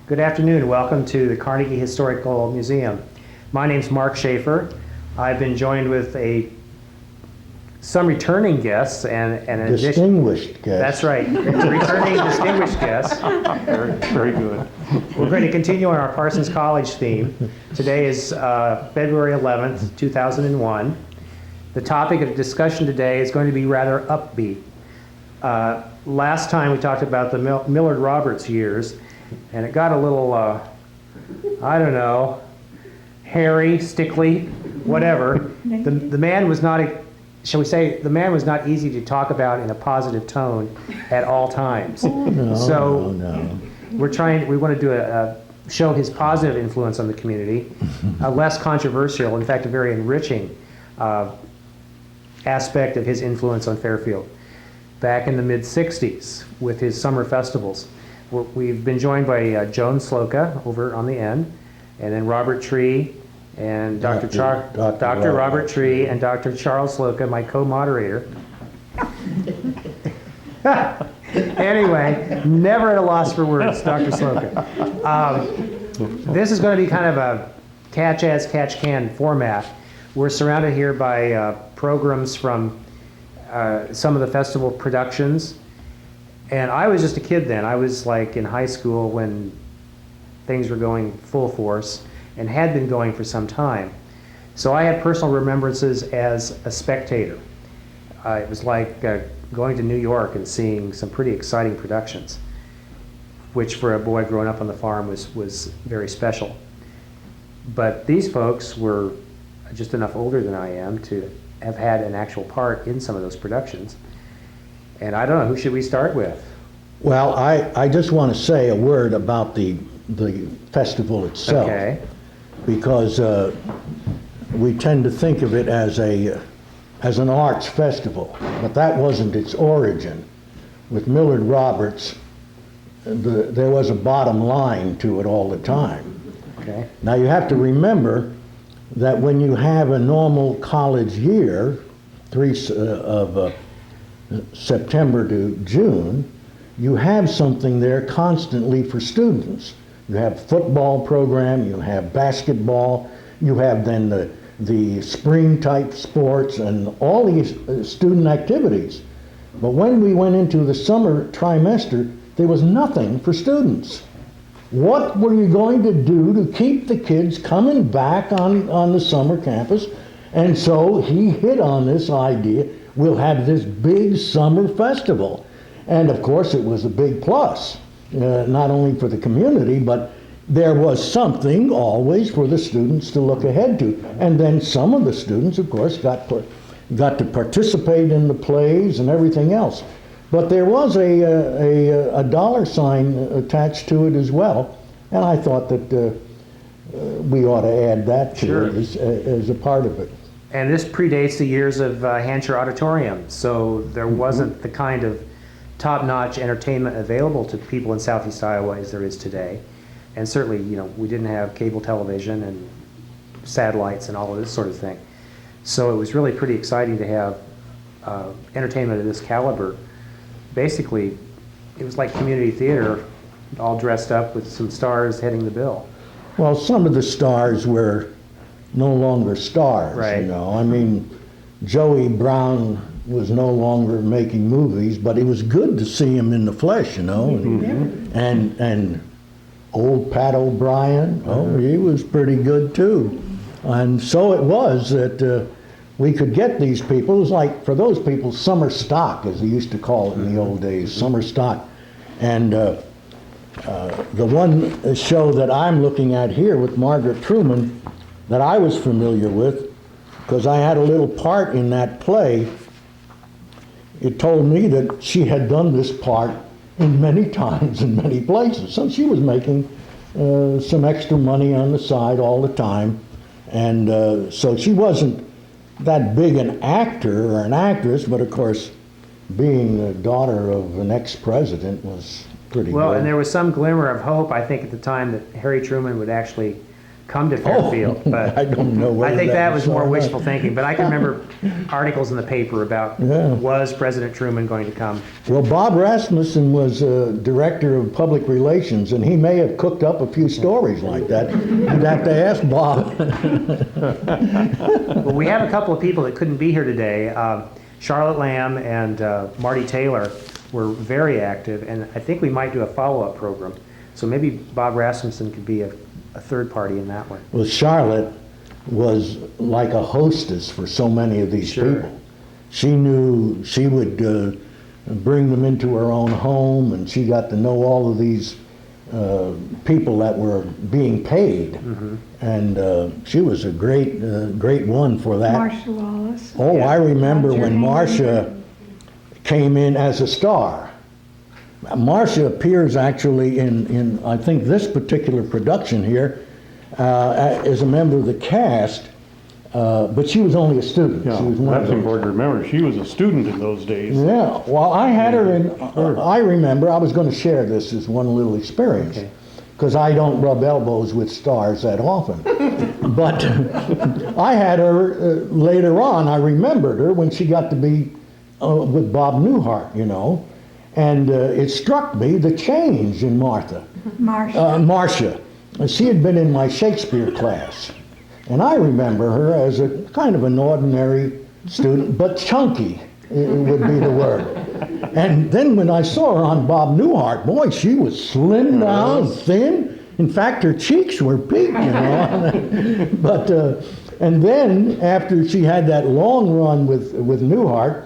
Good afternoon. Welcome to the Carnegie Historical Museum. My name's Mark Shafer. I've been joined with some returning guests and an distinguished guests. That's right, returning distinguished guests. Very, very good. We're going to continue on our Parsons College theme. Today is February 11th, 2001. The topic of discussion today is going to be rather upbeat. Last time we talked about the Millard Roberts years, and it got a little, I don't know, hairy, stickly, whatever. The man was not, shall we say, the man was not easy to talk about in a positive tone at all times. No. We want to do show his positive influence on the community, a less controversial, in fact, a very enriching aspect of his influence on Fairfield. Back in the mid-'60s with his summer festivals. We've been joined by Joan Sloca over on the end, and then Robert Tree, and Dr. Robert Tree, and Dr. Charles Sloca, my co-moderator. Anyway, never at a loss for words, Dr. Sloca. This is going to be kind of a catch-as, catch-can format. We're surrounded here by programs from some of the festival productions. And I was just a kid then. I was like in high school when things were going full force and had been going for some time. So I had personal remembrances as a spectator. It was like going to New York and seeing some pretty exciting productions, which for a boy growing up on the farm was very special. But these folks were just enough older than I am to have had an actual part in some of those productions. And I don't know, who should we start with? Well, I just want to say a word about the festival itself. Okay. Because we tend to think of it as an arts festival, but that wasn't its origin. With Millard Roberts, there was a bottom line to it all the time. Okay. Now you have to remember that when you have a normal college year, September to June, you have something there constantly for students. You have football program, you have basketball, you have then the spring type sports and all these student activities. But when we went into the summer trimester, there was nothing for students. What were you going to do to keep the kids coming back on the summer campus? And so he hit on this idea, we'll have this big summer festival. And of course it was a big plus, not only for the community, but there was something always for the students to look ahead to. And then some of the students, of course, got to participate in the plays and everything else. But there was a dollar sign attached to it as well, and I thought that we ought to add that to it as a part of it. And this predates the years of Hancher Auditorium, so there wasn't the kind of top-notch entertainment available to people in Southeast Iowa as there is today. And certainly, we didn't have cable television and satellites and all of this sort of thing. So it was really pretty exciting to have entertainment of this caliber. Basically, it was like community theater, all dressed up with some stars heading the bill. Well, some of the stars were no longer stars, right. I mean, Joey Brown was no longer making movies, but it was good to see him in the flesh, and old Pat O'Brien, he was pretty good too. And so it was that we could get these people. It was like, for those people, summer stock, as they used to call it in the old days, summer stock. And the one show that I'm looking at here with Margaret Truman that I was familiar with, because I had a little part in that play, it told me that she had done this part in many times in many places. So she was making some extra money on the side all the time. And so she wasn't that big an actor or an actress, but of course, being the daughter of an ex-president was pretty well, good. And there was some glimmer of hope, I think, at the time that Harry Truman would actually come to Fairfield. But I don't know whether I think that was more so. wishful thinking, but I can remember articles in the paper about, Yeah. was President Truman going to come? Well, Bob Rasmussen was director of public relations, and he may have cooked up a few stories like that. You'd have to ask Bob. Well, we have a couple of people that couldn't be here today. Charlotte Lamb and Marty Taylor were very active, and I think we might do a follow-up program. So maybe Bob Rasmussen could be a third party in that one. Well, Charlotte was like a hostess for so many of these Sure. people. She knew she would bring them into her own home, and she got to know all of these people that were being paid. Mm-hmm. And she was a great one for that. Marcia Wallace. Oh, Yeah. I remember Roger when Hancher. Marcia came in as a star. Marcia appears actually in I think this particular production here as a member of the cast, but she was only a student. Yeah, She was one of that's those- important to remember. She was a student in those days. Yeah, well, I had her in, I remember, I was going to share this as one little experience, Okay. because I don't rub elbows with stars that often. But I had her later on, I remembered her when she got to be with Bob Newhart, you know, and it struck me the change in Marcia. She had been in my Shakespeare class, and I remember her as a kind of an ordinary student, but chunky would be the word. And then when I saw her on Bob Newhart, boy, she was slim down, thin. In fact, her cheeks were pink, you know. But and then after she had that long run with Newhart,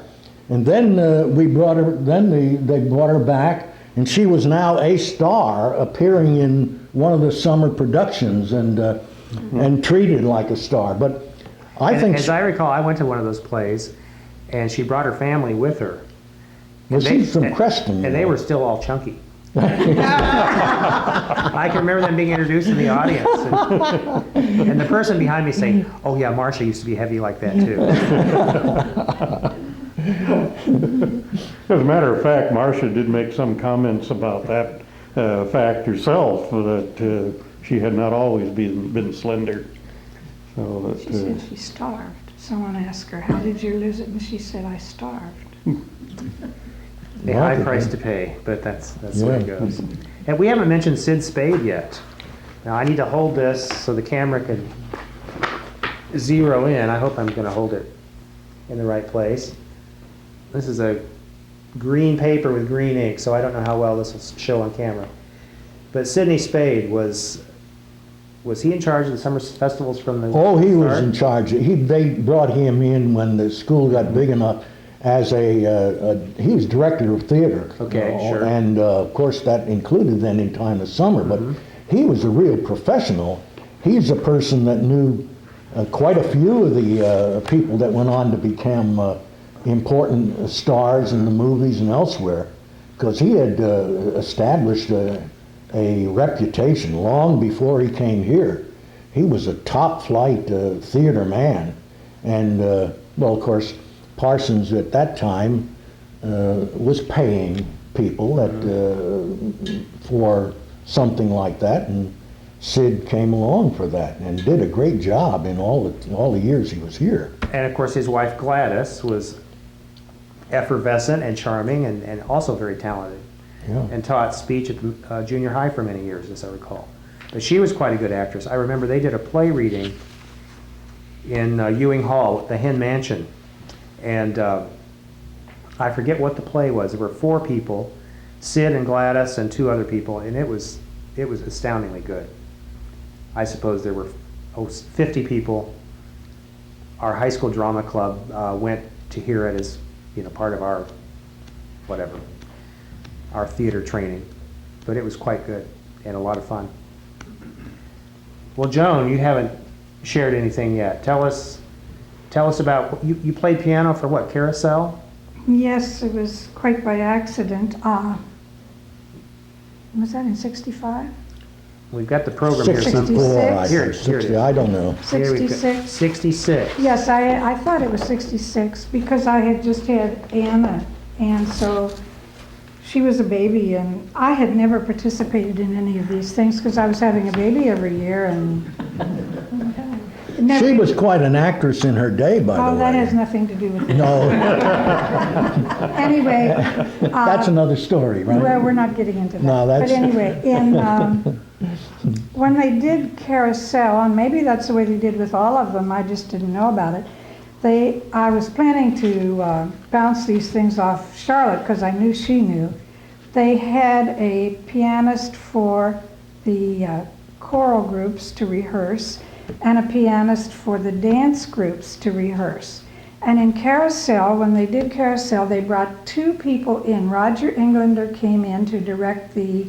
and then we brought her. Then they brought her back, and she was now a star, appearing in one of the summer productions, and treated like a star. But I think As I recall, I went to one of those plays, and she brought her family with her. well, And she's from Creston, And they were still all chunky. I can remember them being introduced in the audience, and the person behind me saying, "Oh yeah, Marcia used to be heavy like that too." As a matter of fact, Marcia did make some comments about that fact herself, that she had not always been slender. So that, She said she starved. Someone asked her, "How did you lose it?" And she said, "I starved." A high price to pay, but that's the way it Yeah. goes. And we haven't mentioned Sid Spayde yet. Now I need to hold this so the camera can zero in. I hope I'm going to hold it in the right place. This is a green paper with green ink, so I don't know how well this will show on camera. But Sidney Spayde was he in charge of the summer festivals from the Oh, he was start? in charge. They brought him in when the school got big enough as he was director of theater. Okay, sure. And of course that included then in time of summer, but he was a real professional. He's a person that knew quite a few of the people that went on to become important stars in the movies and elsewhere, because he had established a reputation long before he came here. He was a top flight theater man, and well, of course, Parsons at that time was paying people that for something like that, and Sid came along for that and did a great job in all the years he was here. And of course his wife Gladys was effervescent and charming and also very talented. Yeah. And taught speech at the junior high for many years, as I recall. But she was quite a good actress. I remember they did a play reading in Ewing Hall, the Hen Mansion. And I forget what the play was. There were 4 people, Sid and Gladys and 2 other people, and it was astoundingly good. I suppose there were 50 people. Our high school drama club went to hear it as part of our whatever. Our theater training, but it was quite good and a lot of fun. Well, Joan, you haven't shared anything yet. Tell us about, you played piano for what, Carousel? Yes, it was quite by accident. Was that in 65? We've got the program here. 64, I Here think, it is. 60, I don't know. Here we've got 66? 66. Yes, I thought it was 66 because I had just had Anna, and so she was a baby, and I had never participated in any of these things because I was having a baby every year, and never. She was quite an actress in her day, by the Oh, way. that has nothing to do with it. No, Anyway, that's another story, right? well, we're not getting into that. No, that's- But anyway, when they did Carousel, and maybe that's the way they did with all of them, I just didn't know about it. I was planning to bounce these things off Charlotte because I knew she knew. They had a pianist for the choral groups to rehearse and a pianist for the dance groups to rehearse. And in Carousel, when they did Carousel, they brought two people in. Roger Englander came in to direct the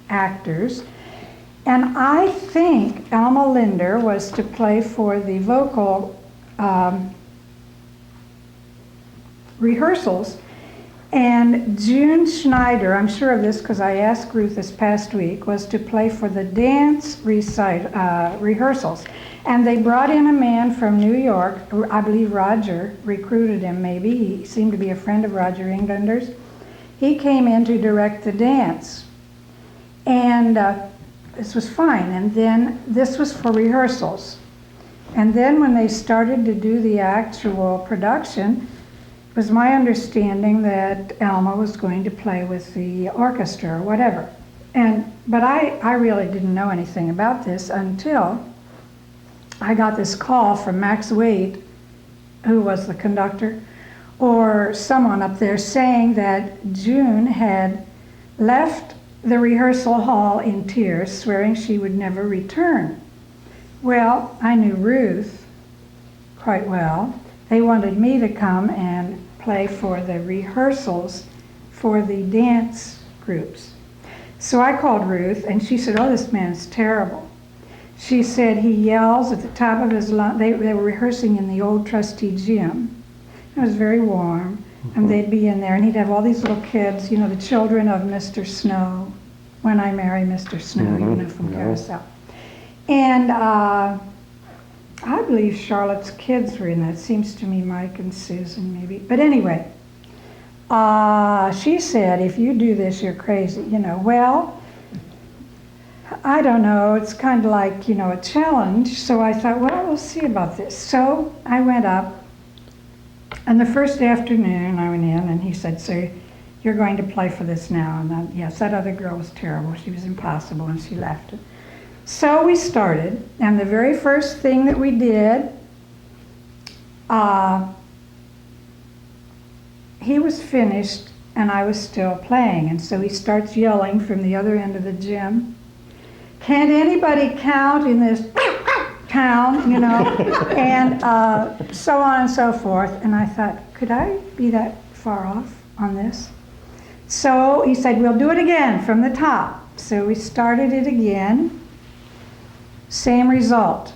actors. And I think Alma Linder was to play for the vocal rehearsals. And June Schneider, I'm sure of this because I asked Ruth this past week, was to play for the dance rehearsals. And they brought in a man from New York, I believe Roger recruited him maybe, he seemed to be a friend of Roger Englander's. He came in to direct the dance. And this was fine, and then this was for rehearsals. And then when they started to do the actual production, it was my understanding that Alma was going to play with the orchestra or whatever. But I really didn't know anything about this until I got this call from Max Waite, who was the conductor, or someone up there saying that June had left the rehearsal hall in tears, swearing she would never return. Well, I knew Ruth quite well. They wanted me to come and play for the rehearsals for the dance groups. So I called Ruth, and she said, oh, this man's terrible. She said he yells at the top of his lungs. They were rehearsing in the old trustee gym. It was very warm, and they'd be in there, and he'd have all these little kids, you know, the children of Mr. Snow, When I Marry Mr. Snow, you know, from Carousel. And I believe Charlotte's kids were in that. Seems to me Mike and Susan maybe. But anyway, she said, if you do this, you're crazy. You know, well, I don't know. It's kind of like, you know, a challenge. So I thought, well, we'll see about this. So I went up. And the first afternoon I went in, and he said, so you're going to play for this now. And then, yes, that other girl was terrible. She was impossible, and she left it. So we started, and the very first thing that we did, he was finished and I was still playing, and so he starts yelling from the other end of the gym, can't anybody count in this town, you know, and so on and so forth. And I thought, could I be that far off on this? So he said, we'll do it again from the top. So we started it again. Same result.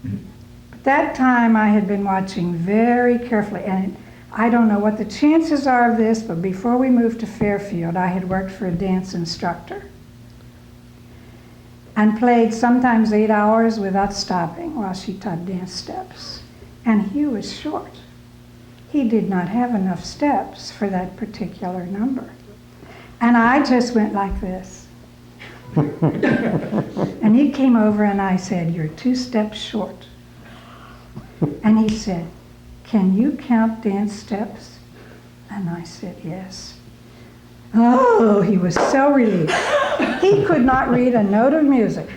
But that time I had been watching very carefully, and I don't know what the chances are of this, but before we moved to Fairfield, I had worked for a dance instructor and played sometimes 8 hours without stopping while she taught dance steps. And he was short. He did not have enough steps for that particular number. And I just went like this. And he came over and I said, you're 2 steps short. And he said, can you count dance steps? And I said, yes. Oh, he was so relieved. He could not read a note of music.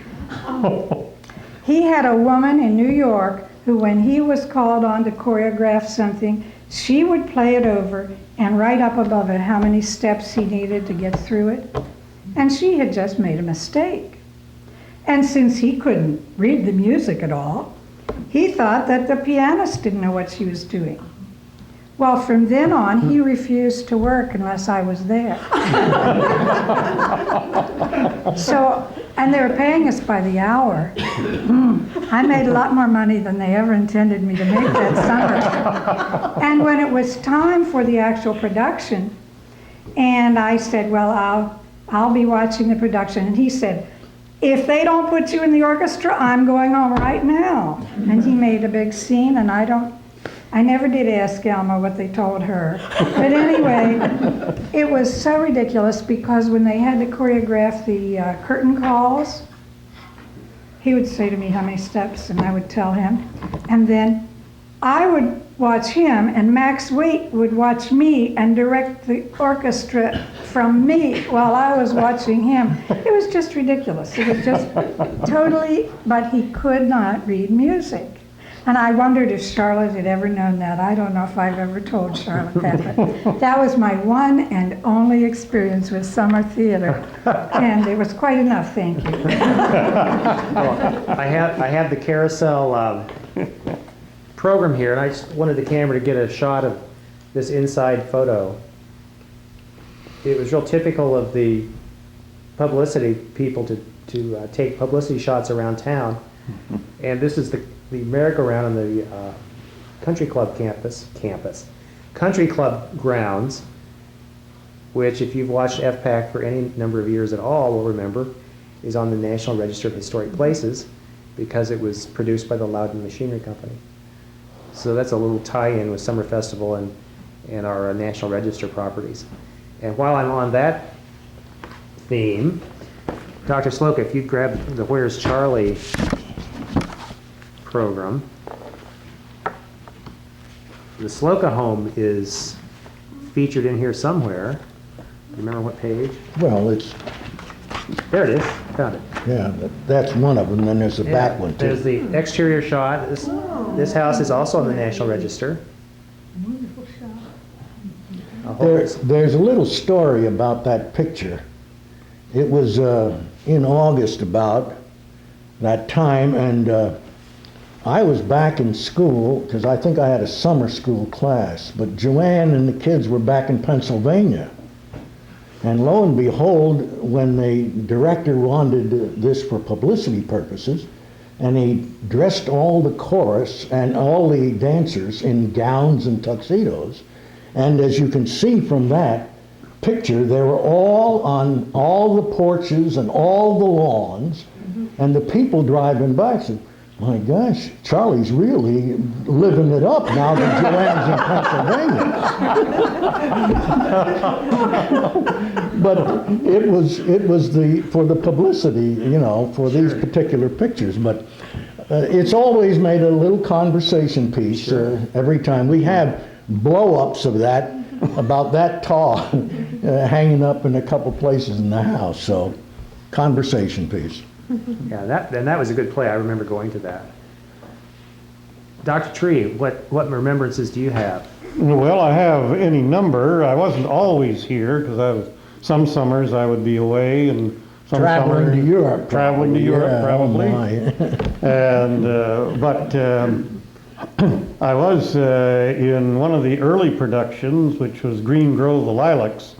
He had a woman in New York who, when he was called on to choreograph something, she would play it over and write up above it how many steps he needed to get through it. And she had just made a mistake. And since he couldn't read the music at all, he thought that the pianist didn't know what she was doing. Well, from then on, he refused to work unless I was there. So, and they were paying us by the hour. I made a lot more money than they ever intended me to make that summer. And when it was time for the actual production, and I said, well, I'll be watching the production. And he said, if they don't put you in the orchestra, I'm going home right now. And he made a big scene, and I never did ask Alma what they told her. But anyway, it was so ridiculous because when they had to choreograph the curtain calls, he would say to me how many steps, and I would tell him. And then I would watch him, and Max Waite would watch me and direct the orchestra from me while I was watching him. It was just ridiculous. It was just totally, but he could not read music. And I wondered if Charlotte had ever known that. I don't know if I've ever told Charlotte that, but that was my one and only experience with summer theater. And it was quite enough, thank you. Well, I have the Carousel program here, and I just wanted the camera to get a shot of this inside photo. It was real typical of the publicity people to take publicity shots around town. And this is the merry-go-round on the country club country club grounds, which if you've watched FPAC for any number of years at all will remember is on the National Register of Historic Places because it was produced by the Louden Machinery Company. So that's a little tie-in with Summer Festival and our National Register properties. And while I'm on that theme, Dr. Sloca, if you'd grab the Where's Charley program. The Sloca home is featured in here somewhere. You remember what page? Well, it's, There it is. Found it. yeah, that's one of them, then there's a back one too. There's the exterior shot. This house is also on the National Register. Wonderful shot. I hope it's- There's a little story about that picture. It was in August about that time, and I was back in school, because I think I had a summer school class, but Joanne and the kids were back in Pennsylvania. And lo and behold, when the director wanted this for publicity purposes, and he dressed all the chorus and all the dancers in gowns and tuxedos, and as you can see from that picture, they were all on all the porches and all the lawns, and the people driving by said, my gosh, Charley's really living it up now that Joanne's in Pennsylvania. But it was for the publicity, you know, for these particular pictures. But it's always made a little conversation piece every time. We have blow-ups of that, about that tall, hanging up in a couple places in the house. So, conversation piece. Yeah, that was a good play. I remember going to that. Dr. Tree, what remembrances do you have? Well, I have any number. I wasn't always here because some summers I would be away, and some Traveling summers to Europe. traveling to Europe Yeah, probably. Oh my. And but I was in one of the early productions, which was Green Grove, the Lilacs,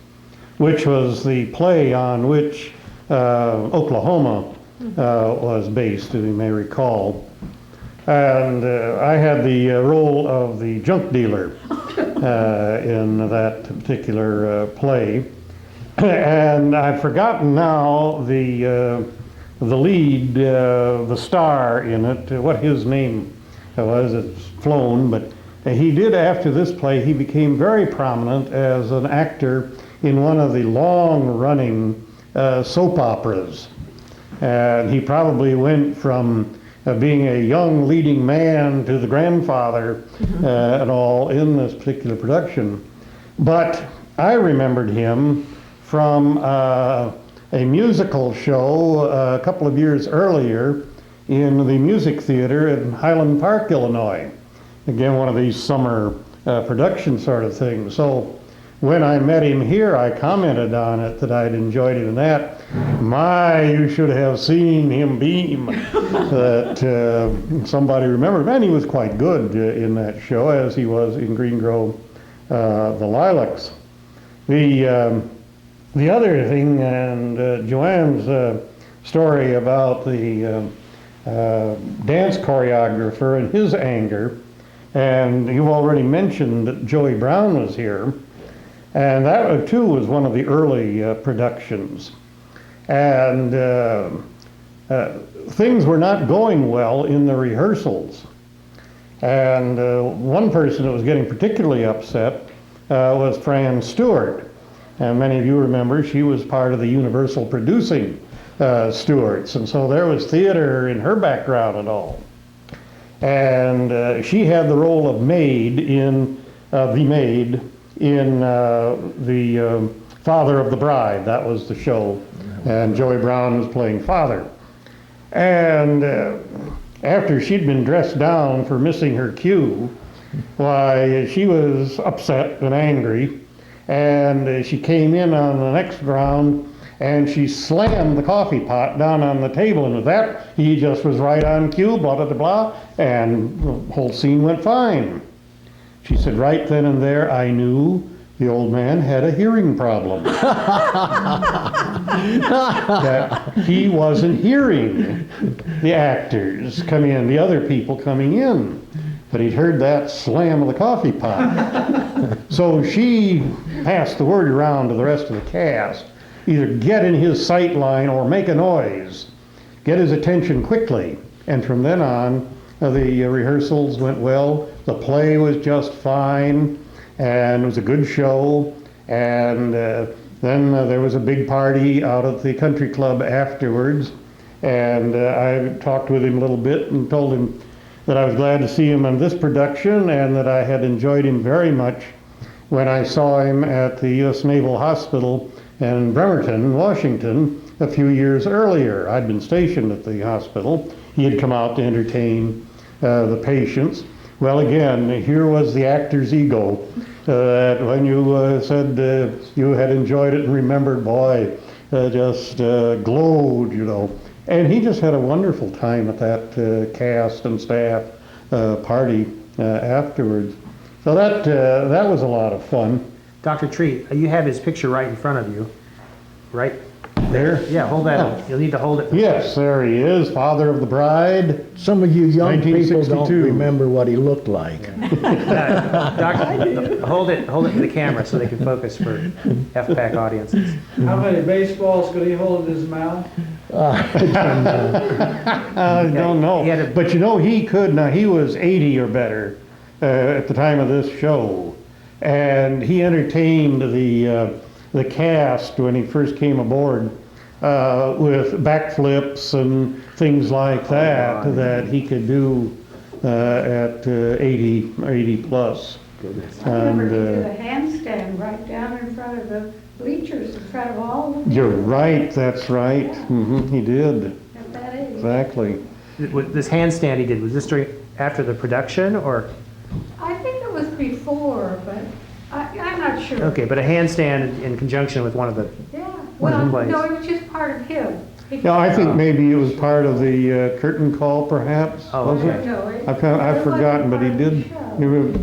which was the play on which Oklahoma was based, as you may recall. And I had the role of the junk dealer in that particular play. And I've forgotten now the lead, the star in it, what his name was. It's flown, but he did, after this play, he became very prominent as an actor in one of the long-running soap operas. And he probably went from being a young leading man to the grandfather and all in this particular production. But I remembered him from a musical show a couple of years earlier in the Music Theater in Highland Park, Illinois. Again, one of these summer production sort of things. So when I met him here, I commented on it that I'd enjoyed it in that. My, you should have seen him beam. That somebody remembered. And he was quite good in that show, as he was in Green Grove, the Lilacs. The other thing, and Joanne's story about the dance choreographer and his anger, and you've already mentioned that Joey Brown was here. And that, too, was one of the early productions. And things were not going well in the rehearsals. And one person that was getting particularly upset was Fran Stewart. And many of you remember she was part of the Universal producing Stewarts, and so there was theater in her background and all. And she had the role of maid in the Father of the Bride. That was the show, and Joey Brown was playing father. And after she'd been dressed down for missing her cue, why, she was upset and angry, and she came in on the next round and she slammed the coffee pot down on the table, and with that, he just was right on cue, blah, blah, blah, blah, and the whole scene went fine. She said, right then and there, I knew the old man had a hearing problem. That he wasn't hearing the actors come in, the other people coming in. But he'd heard that slam of the coffee pot. So she passed the word around to the rest of the cast. Either get in his sight line or make a noise. Get his attention quickly. And from then on, the rehearsals went well. The play was just fine. And it was a good show. And then there was a big party out at the country club afterwards. And I talked with him a little bit and told him that I was glad to see him on this production and that I had enjoyed him very much when I saw him at the U.S. Naval Hospital in Bremerton, Washington, a few years earlier. I'd been stationed at the hospital. He had come out to entertain the patients. Well, again, here was the actor's ego. That when you said you had enjoyed it and remembered, boy, just glowed, you know. And he just had a wonderful time at that cast and staff party afterwards. So that was a lot of fun. Dr. Treat, you have his picture right in front of you, right? There? Yeah, hold that. Oh. You'll need to hold it. Yes, there he is, father of the bride. Some of you young people don't 1962. remember what he looked like. Doctor, hold it to the camera so they can focus for FPAC audiences. How many baseballs could he hold in his mouth? I don't know. He had a- But you know, he could. Now, he was 80 or better at the time of this show. And he entertained the cast when he first came aboard with backflips and things like that that he could do at 80 plus. I remember he And, did a handstand right down in front of the bleachers, in front of all the. You're right, that's right. He did, At that age. exactly. This handstand he did, was this after the production or? I think it was before, but I'm not sure. Okay, but a handstand in conjunction with one of the, Yeah, well, Plays. no, it was just part of him. Yeah, I think maybe it was part of the curtain call, perhaps. Oh, was okay. it? No, I've forgotten, but he did.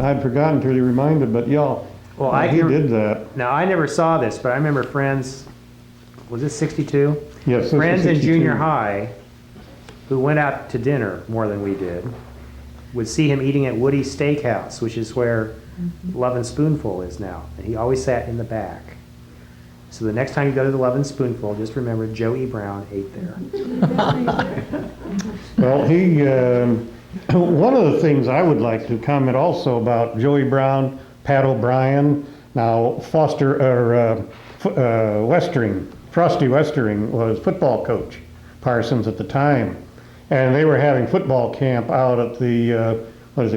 I'd forgotten until he reminded, but yeah. Well, I he can- did that. now I never saw this, but I remember friends, was this 62? Yes, this was Friends in 62. junior high who went out to dinner more than we did would see him eating at Woody's Steakhouse, which is where Love and Spoonful is now. And he always sat in the back. So the next time you go to the Love and Spoonful, just remember Joey Brown ate there. Well, one of the things I would like to comment also about Joey Brown, Pat O'Brien, now Frosty Westering was football coach, Parsons at the time. And they were having football camp out at the,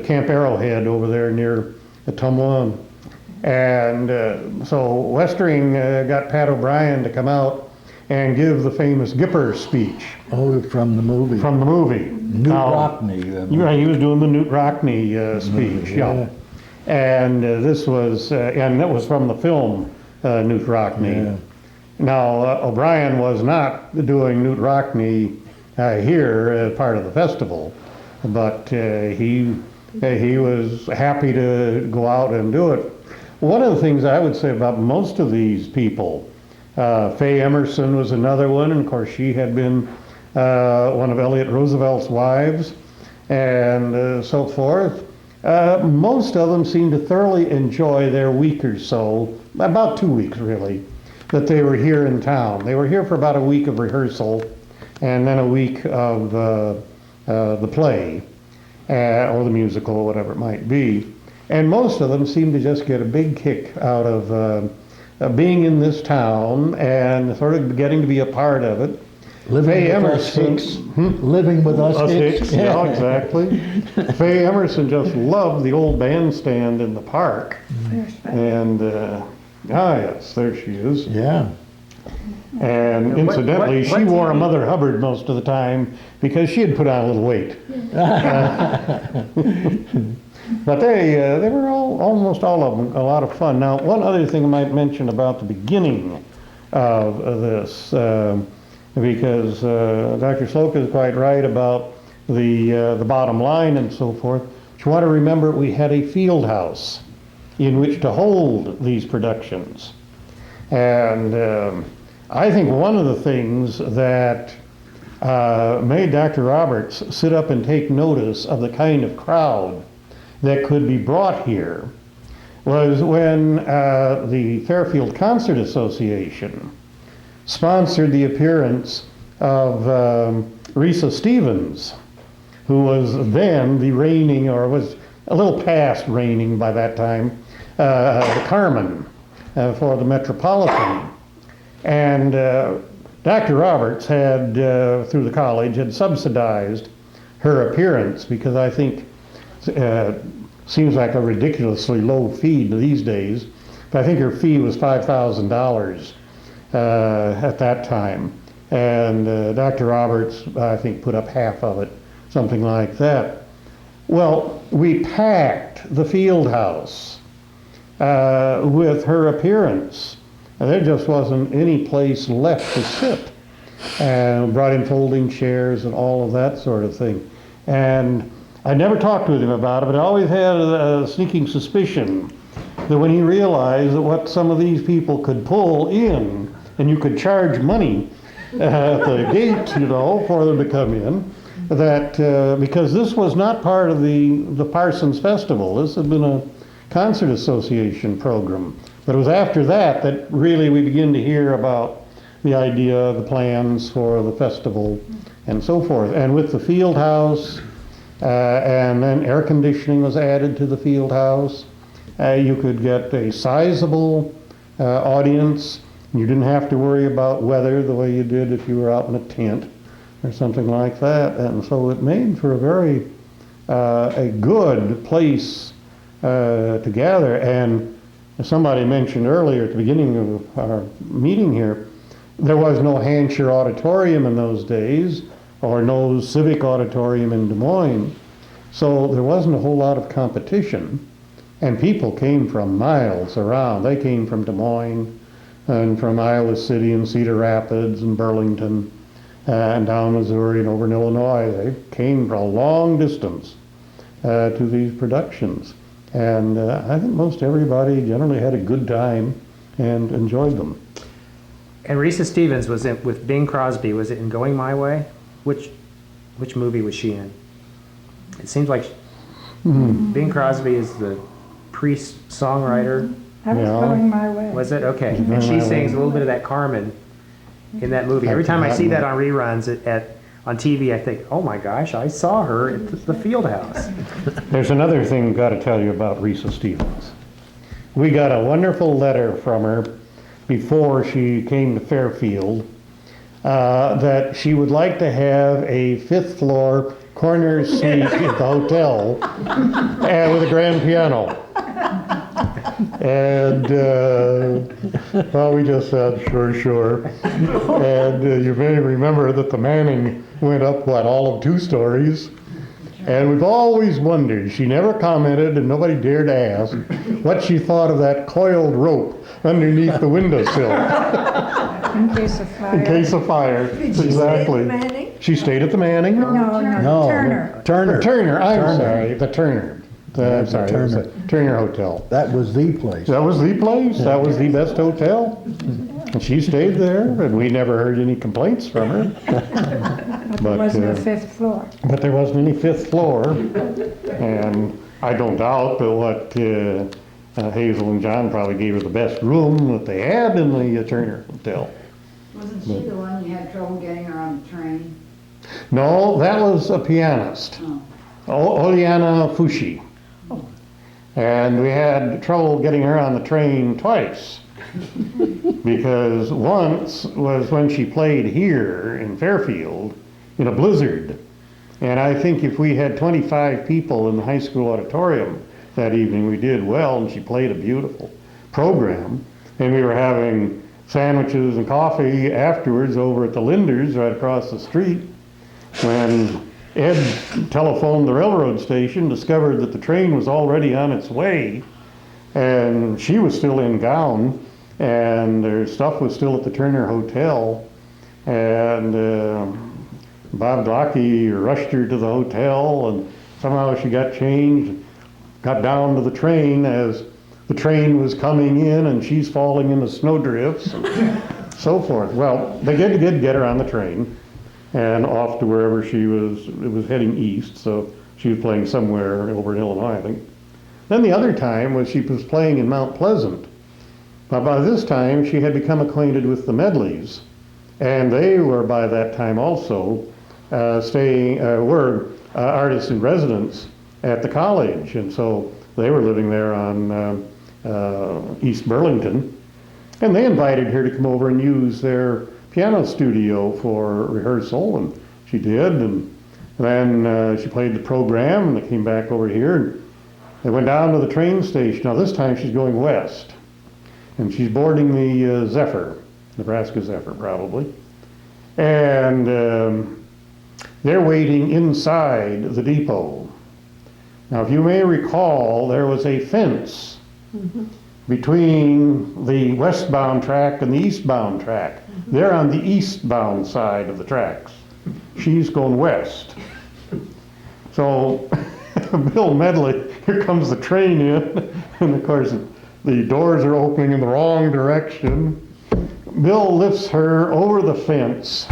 Camp Arrowhead over there near Tumwa. And so Westering got Pat O'Brien to come out and give the famous Gipper speech Oh, from the movie. from the movie. Newt Rockney. Right, he was doing the Newt Rockney speech, yeah. And this was, and that was from the film Newt Rockney. Yeah. Now, O'Brien was not doing Newt Rockney here as part of the festival, but he was happy to go out and do it. One of the things I would say about most of these people, Faye Emerson was another one, and of course she had been one of Elliott Roosevelt's wives, and so forth. Most of them seemed to thoroughly enjoy their week or so, about 2 weeks really, that they were here in town. They were here for about a week of rehearsal, and then a week of the play, or the musical, or whatever it might be. And most of them seem to just get a big kick out of being in this town and sort of getting to be a part of it. Living Faye with us Emerson. Hicks. Living with us, Us Hicks. Hicks, yeah, exactly. Faye Emerson just loved the old bandstand in the park. And, yes, there she is. Yeah. And incidentally, she wore a Mother Hubbard most of the time because she had put on a little weight. But they were almost all of them a lot of fun. Now, one other thing I might mention about the beginning of this, because Dr. Sloca is quite right about the bottom line and so forth. But you want to remember we had a field house in which to hold these productions. And I think one of the things that made Dr. Roberts sit up and take notice of the kind of crowd that could be brought here was when the Fairfield Concert Association sponsored the appearance of Risa Stevens, who was then the reigning, or was a little past reigning by that time, Carmen for the Metropolitan. And Dr. Roberts had, through the college, had subsidized her appearance because I think seems like a ridiculously low fee these days, but I think her fee was $5,000 at that time. And Dr. Roberts, I think, put up half of it, something like that. Well, we packed the field house with her appearance. There just wasn't any place left to sit. And brought in folding chairs and all of that sort of thing. And I never talked with him about it, but I always had a sneaking suspicion that when he realized that what some of these people could pull in, and you could charge money at the gate, you know, for them to come in, that because this was not part of the Parsons Festival, this had been a concert association program. But it was after that that really we begin to hear about the idea, the plans for the festival, and so forth. And with the field house, and then air conditioning was added to the field house, you could get a sizable audience. You didn't have to worry about weather the way you did if you were out in a tent or something like that. And so it made for a very a good place to gather. And as somebody mentioned earlier at the beginning of our meeting here, there was no Hancher Auditorium in those days, or no Civic Auditorium in Des Moines. So there wasn't a whole lot of competition. And people came from miles around. They came from Des Moines and from Iowa City and Cedar Rapids and Burlington and down Missouri and over in Illinois. They came from a long distance to these productions. And I think most everybody generally had a good time and enjoyed them. And Risa Stevens was in with Bing Crosby. Was it in Going My Way? Which movie was she in? It seems like Bing Crosby is the priest songwriter. I was Yeah. Going My Way. Was it? Okay. Going And she My sings Way. a little bit of that Carmen in that movie. Every time I see that on reruns on TV, I think, oh my gosh, I saw her at the field house. There's another thing I've got to tell you about Risa Stevens. We got a wonderful letter from her before she came to Fairfield that she would like to have a fifth floor corner suite at the hotel and with a grand piano. And well, we just said sure. And you may remember that the Manning went up all of 2 stories. And we've always wondered, she never commented and nobody dared ask, what she thought of that coiled rope underneath the windowsill. In case of fire. In case of fire, exactly. Manning? She stayed at the Manning? No, No, Turner. Turner. Turner, I'm Turner. sorry, the Turner. I'm sorry, it was Turner. the Turner Hotel. That was the place. That was the place, that was the best hotel. And she stayed there, and we never heard any complaints from her. But there wasn't a 5th floor. But there wasn't any 5th floor, and I don't doubt that what Hazel and John probably gave her the best room that they had in the Turner Hotel. Wasn't she the one you had trouble getting her on the train? No, that was a pianist, Oleana Fushi. And we had trouble getting her on the train twice, Because once was when she played here in Fairfield in a blizzard. And I think if we had 25 people in the high school auditorium that evening, we did well, and she played a beautiful program. And we were having sandwiches and coffee afterwards over at the Linders right across the street when Ed telephoned the railroad station, discovered that the train was already on its way, and she was still in gown, and their stuff was still at the Turner Hotel, and Bob Glocky rushed her to the hotel, and somehow she got changed, got down to the train as the train was coming in, and she's falling into snowdrifts, and so forth. Well, they did get her on the train, and off to wherever she was. It was heading east, so she was playing somewhere over in Illinois, I think. Then the other time was she was playing in Mount Pleasant. But by this time, she had become acquainted with the Medleys, and they were by that time also were artists in residence at the college, and so they were living there on East Burlington, and they invited her to come over and use their piano studio for rehearsal, and she did, and then she played the program, and they came back over here, and they went down to the train station. Now this time she's going west, and she's boarding the Zephyr, Nebraska Zephyr probably, and they're waiting inside the depot. Now if you may recall, there was a fence between the westbound track and the eastbound track. They're on the eastbound side of the tracks. She's going west. So Bill Medley, here comes the train in, and of course the doors are opening in the wrong direction. Bill lifts her over the fence,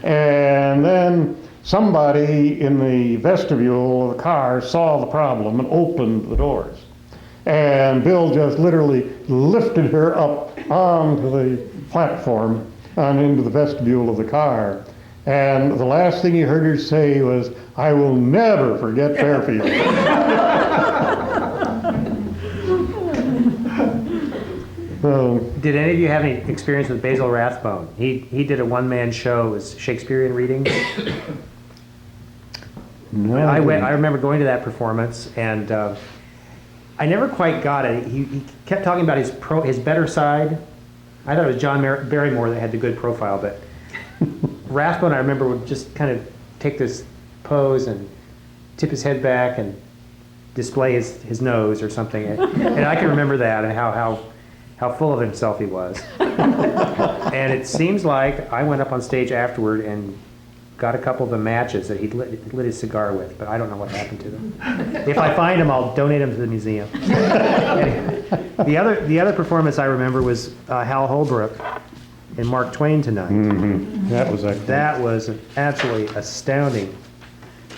and then somebody in the vestibule of the car saw the problem and opened the doors. And Bill just literally lifted her up onto the platform and into the vestibule of the car. And the last thing he heard her say was, "I will never forget Fairfield." So, Did any of you have any experience with Basil Rathbone? He did a one-man show, it was Shakespearean readings. no, I remember going to that performance, and I never quite got it. He kept talking about his better side. I thought it was John Barrymore that had the good profile, but Rathbone, I remember, would just kind of take this pose and tip his head back and display his nose or something. And I can remember that and how full of himself he was. And it seems like I went up on stage afterward and got a couple of the matches that he lit his cigar with, but I don't know what happened to them. If I find them, I'll donate them to the museum. The other performance I remember was Hal Holbrook in Mark Twain Tonight. mm-hmm. That was excellent. That was an absolutely astounding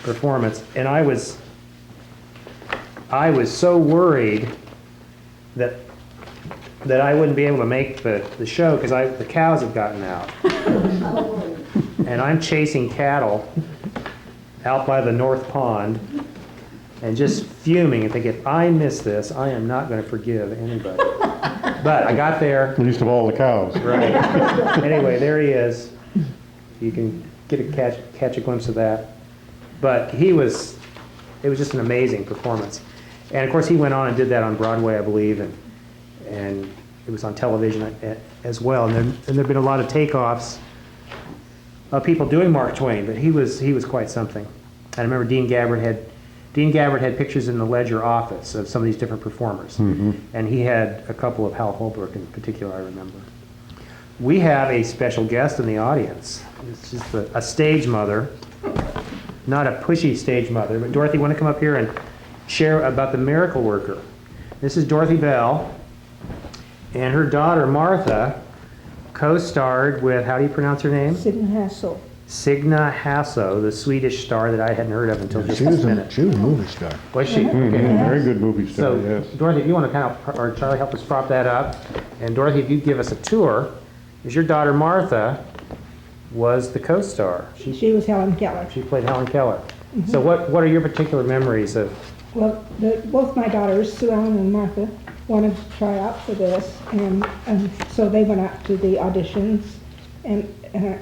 performance, and I was so worried that I wouldn't be able to make the show because the cows had gotten out. And I'm chasing cattle out by the North Pond and just fuming and thinking, if I miss this, I am not going to forgive anybody. But I got there. Least of all the cows. Right. Anyway, there he is. You can catch a glimpse of that. But it was just an amazing performance. And of course he went on and did that on Broadway, I believe, and it was on television as well. And there've been a lot of takeoffs of people doing Mark Twain, but he was quite something. I remember Dean Gabbard had pictures in the Ledger office of some of these different performers, and he had a couple of Hal Holbrook in particular, I remember. We have a special guest in the audience. It's just a stage mother, not a pushy stage mother, but Dorothy, want to come up here and share about the Miracle Worker? This is Dorothy Bell, and her daughter Martha co-starred with, how do you pronounce her name? Sidney Hassel. Signa Hasso, the Swedish star that I hadn't heard of until just this minute. She was a movie star. Was she? Mhm. Okay. Very good movie star, So, yes. Dorothy, if you want to kind of, or Charlie, help us prop that up. And Dorothy, if you give us a tour, is your daughter Martha was the co-star. She was Helen Keller. She played Helen Keller. So what are your particular memories of? Well, both my daughters, Sue Ellen and Martha, wanted to try out for this, and so they went out to the auditions, and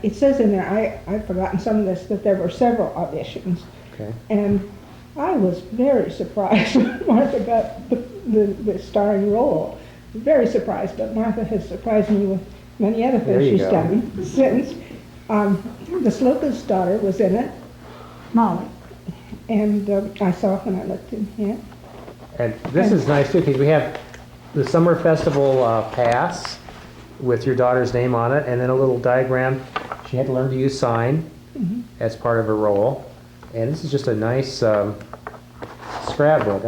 it says in there, I've forgotten some of this, that there were several auditions. Okay. And I was very surprised when Martha got the starring role. Very surprised, but Martha has surprised me with many other There things you she's go. done since. The Sloca's daughter was in it, Molly. and I saw when I looked in here. And this is nice too, because we have the summer festival pass with your daughter's name on it, and then a little diagram. She had to learn to use sign as part of her role. And this is just a nice scrapbook.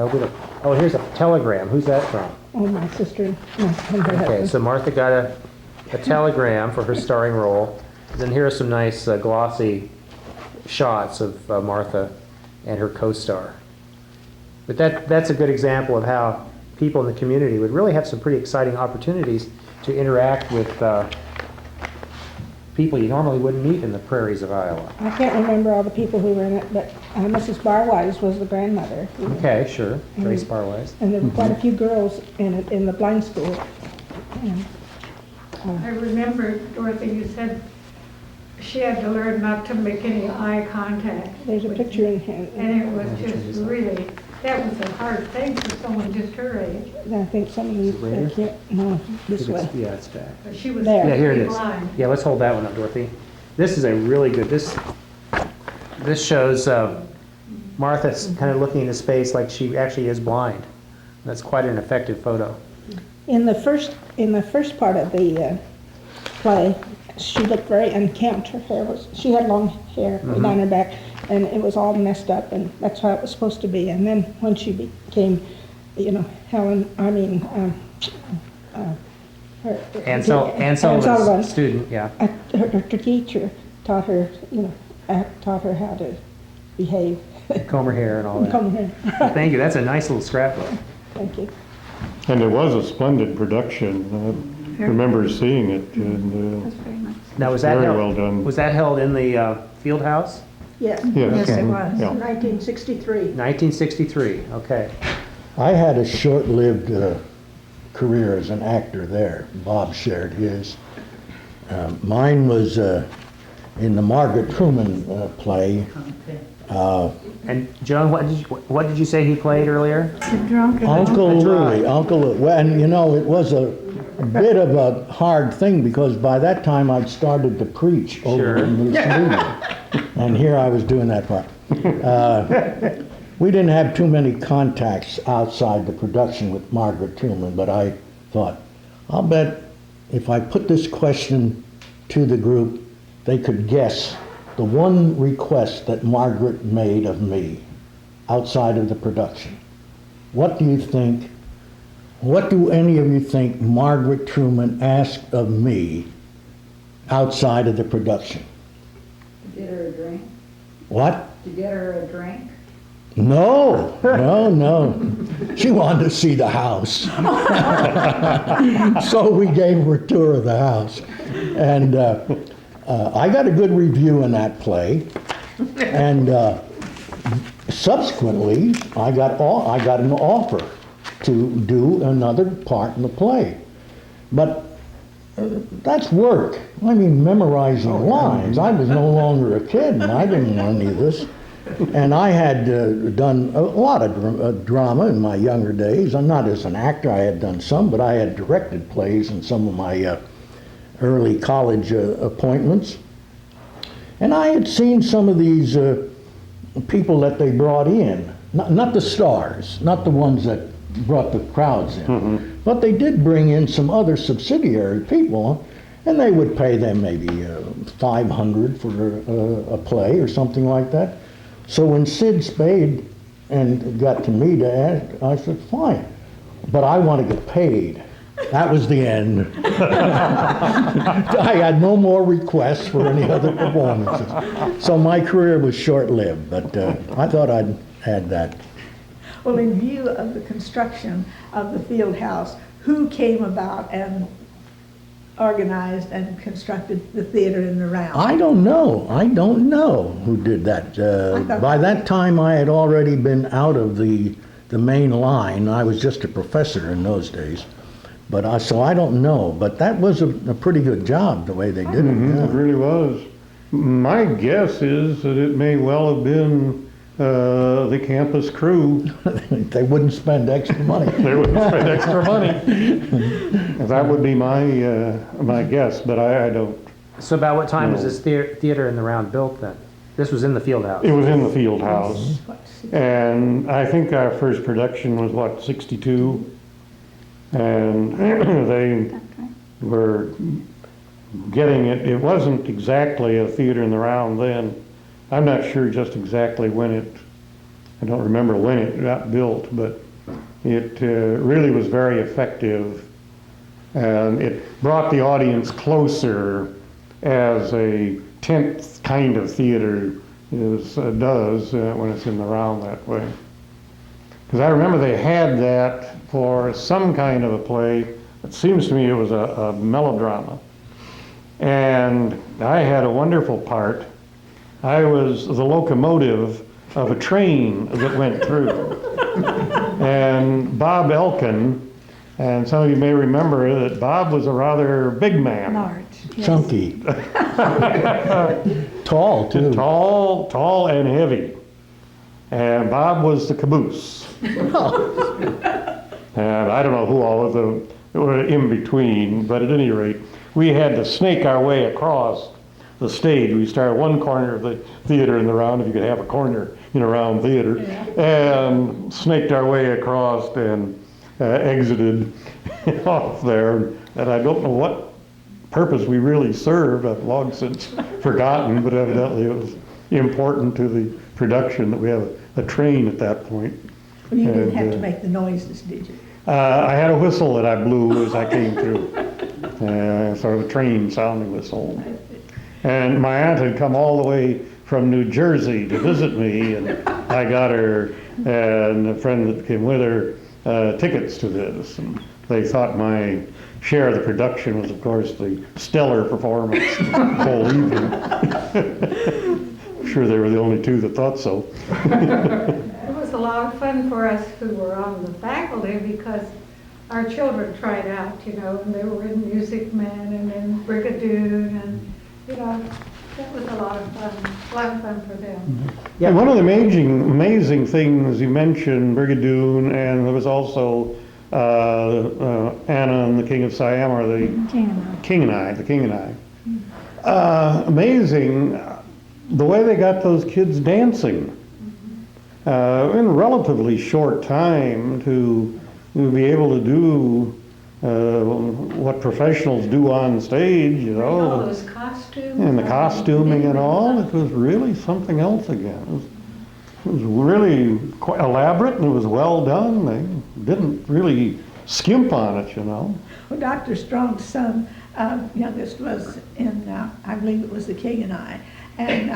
Oh, here's a telegram. Who's that from? Oh, my sister, my Okay, husband. so Martha got a telegram for her starring role. Then here are some nice glossy shots of Martha and her co-star. But that's a good example of how people in the community would really have some pretty exciting opportunities to interact with people you normally wouldn't meet in the prairies of Iowa. I can't remember all the people who were in it, but Mrs. Barwise was the grandmother. Okay, sure. Grace Barwise. And there were quite a few girls in it, in the blind school. And, I remember, Dorothy, you said she had to learn not to make any eye contact. there's a picture in here. And it was just really, that was a hard thing for someone just her age. And I think some of you, Later? no, this way. Yeah, it's back. But she was There. Yeah, here it is. blind. Yeah, let's hold that one up, Dorothy. This is a really good, this shows Martha kind of looking into space like she actually is blind. That's quite an effective photo. In the first part of the play, she looked very unkempt. Her hair was, she had long hair down her back, and it was all messed up, and that's how it was supposed to be. And then when she became, Ann Sullivan's student, yeah. her teacher taught her, taught her how to behave. Comb her hair and all that. Comb her hair. Thank you, that's a nice little scrapbook. Thank you. And it was a splendid production. I remember seeing it, and That's very nice. Now, was that Very held, well done. Was that held in the field house? Yes, Yes, Okay. it was. Yeah. 1963. 1963, okay. I had a short-lived career as an actor there. Bob shared his. Mine was in the Margaret Truman play. And Joan, what did you say he played earlier? The drunk and Uncle That's Louie, right. Uncle Louie. Well, and it was a bit of a hard thing because by that time I'd started to preach over Sure. in this meeting. And here I was doing that part. We didn't have too many contacts outside the production with Margaret Truman, but I thought, I'll bet if I put this question to the group, they could guess the one request that Margaret made of me outside of the production. What do you think? What do any of you think Margaret Truman asked of me outside of the production? To get her a drink? What? To get her a drink? No. She wanted to see the house. So we gave her a tour of the house. And I got a good review in that play. And subsequently, I got an offer to do another part in the play. But that's work. I mean, memorizing lines. I was no longer a kid, and I didn't want any of this. And I had done a lot of drama in my younger days. I'm not as an actor, I had done some, but I had directed plays in some of my early college appointments. And I had seen some of these people that they brought in, not the stars, not the ones that brought the crowds in, but they did bring in some other subsidiary people, and they would pay them maybe $500 for a play or something like that. So when Sid Spayde and got to me to ask, I said, fine, but I want to get paid. That was the end. I had no more requests for any other performances. So my career was short-lived, but I thought I'd add that. Well, in view of the construction of the field house, who came about and organized and constructed the theater in the round? I don't know who did that. By that time, I had already been out of the the main line. I was just a professor in those days. But so I don't know, but that was a pretty good job, the way they did it. It Yeah. really was. My guess is that it may well have been the campus crew. They wouldn't spend extra money. They would spend extra money. That would be my guess, but I don't. So about what time was No. this theater in the round built then? This was in the field house? It was in the field house. And I think our first production was, what, 62? And they were getting it. It wasn't exactly a theater in the round then. I'm not sure just exactly when I don't remember when it got built, but it really was very effective. And it brought the audience closer as a tent kind of theater does when it's in the round that way. Because I remember they had that for some kind of a play. It seems to me it was a melodrama. And I had a wonderful part. I was the locomotive of a train that went through. And Bob Elkin, and some of you may remember that Bob was a rather big man. Large. Yes. Chunky. Tall, too. Tall and heavy. And Bob was the caboose. And I don't know who all of them were in between, but at any rate, we had to snake our way across the stage. We started one corner of the theater in the round, if you could have a corner in a round theater, and snaked our way across and exited off there. And I don't know what purpose we really served. I've long since forgotten, but evidently it was important to the production that we have a train at that point. Well, you didn't And, have to make the noises, did you? I had a whistle that I blew as I came through, sort of a train sounding whistle. And my aunt had come all the way from New Jersey to visit me, and I got her and a friend that came with her tickets to this. And they thought my share of the production was, of course, the stellar performance the whole evening. I'm sure they were the only two that thought so. It was a lot of fun for us who were on the faculty because our children tried out, and they were in Music Man and in Brigadoon, and, that was a lot of fun for them. Yeah, one of the amazing things you mentioned, Brigadoon, and there was also Anna and the King of Siam, or the King and I. Amazing the way they got those kids dancing in a relatively short time to be able to do what professionals do on stage, All those costumes. and the costuming and all. It was really something else again. It was really quite elaborate, and it was well done. They didn't really skimp on it, Well, Dr. Strong's son, youngest, was in, I believe it was The King and I. And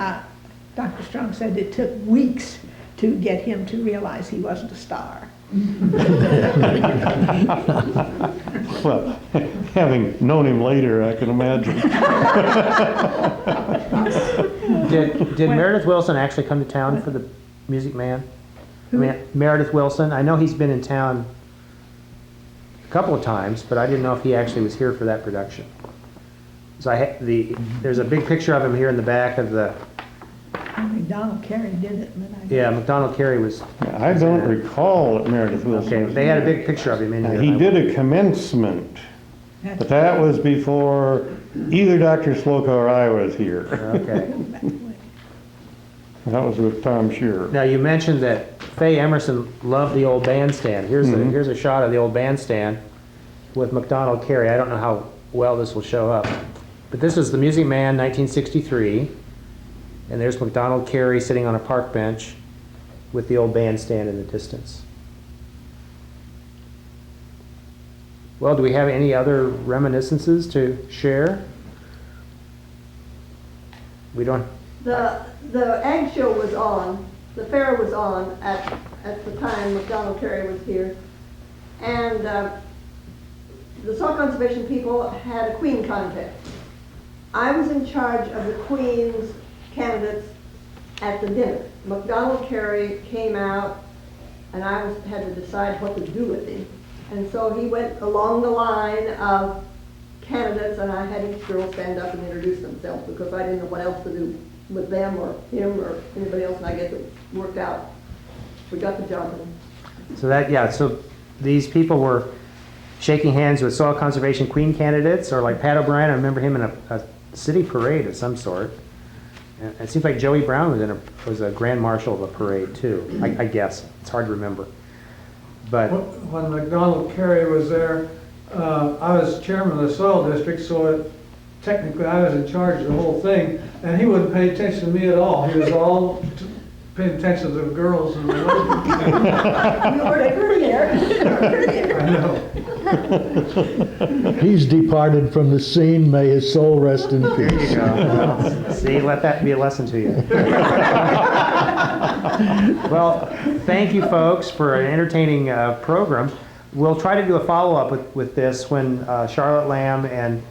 Dr. Strong said it took weeks to get him to realize he wasn't a star. Well, having known him later, I can imagine. Did Meredith Willson actually come to town for the Music Man? I mean, Meredith Willson, I know he's been in town a couple of times, but I didn't know if he actually was here for that production. So there's a big picture of him here in the back of the. Donald Carey did it. Yeah, McDonald Carey was. I don't recall that Meredith Wilson. Okay, they had a big picture of him in here. He did a commencement, but that was before either Dr. Sloca or I was here. Okay. That was with Tom Shearer. Now you mentioned that Faye Emerson loved the old bandstand. Here's a shot of the old bandstand with McDonald Carey. I don't know how well this will show up, but this is the Music Man, 1963. And there's McDonald Carey sitting on a park bench with the old bandstand in the distance. Well, do we have any other reminiscences to share? We don't. The Ag Show was on, the fair was on at the time McDonald Carey was here. And the soil conservation people had a queen contest. I was in charge of the queen's candidates at the dinner. McDonald Carey came out and had to decide what to do with him. And so he went along the line of candidates, and I had each girl stand up and introduce themselves because I didn't know what else to do with them or him or anybody else, and I guess it worked out. We got the job done. So so these people were shaking hands with soil conservation queen candidates, or like Pat O'Brien, I remember him in a city parade of some sort. And it seems like Joey Brown was a grand marshal of a parade too, I guess. It's hard to remember. But When McDonald Carey was there, I was chairman of the soil district, so technically I was in charge of the whole thing, and he wouldn't pay attention to me at all. He was all paying attention to the girls and the women. You were prettier. I know. He's departed from the scene. May his soul rest in there you peace. go. Well, see, let that be a lesson to you. Well, thank you folks for an entertaining program. We'll try to do a follow-up with this when Charlotte Lamb and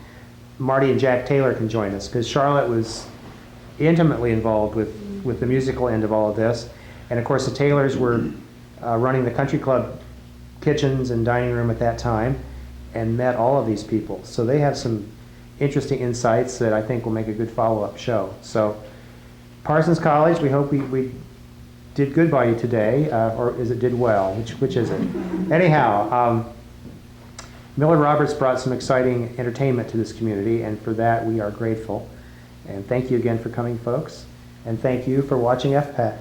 Marty and Jack Taylor can join us, because Charlotte was intimately involved with the musical end of all of this. And of course the Taylors were running the country club kitchens and dining room at that time and met all of these people. So they have some interesting insights that I think will make a good follow-up show. So Parsons College, we hope we did good by you today, or is it did well? Which is it? Anyhow, Millard Roberts brought some exciting entertainment to this community, and for that we are grateful. And thank you again for coming, folks. And thank you for watching FPAC.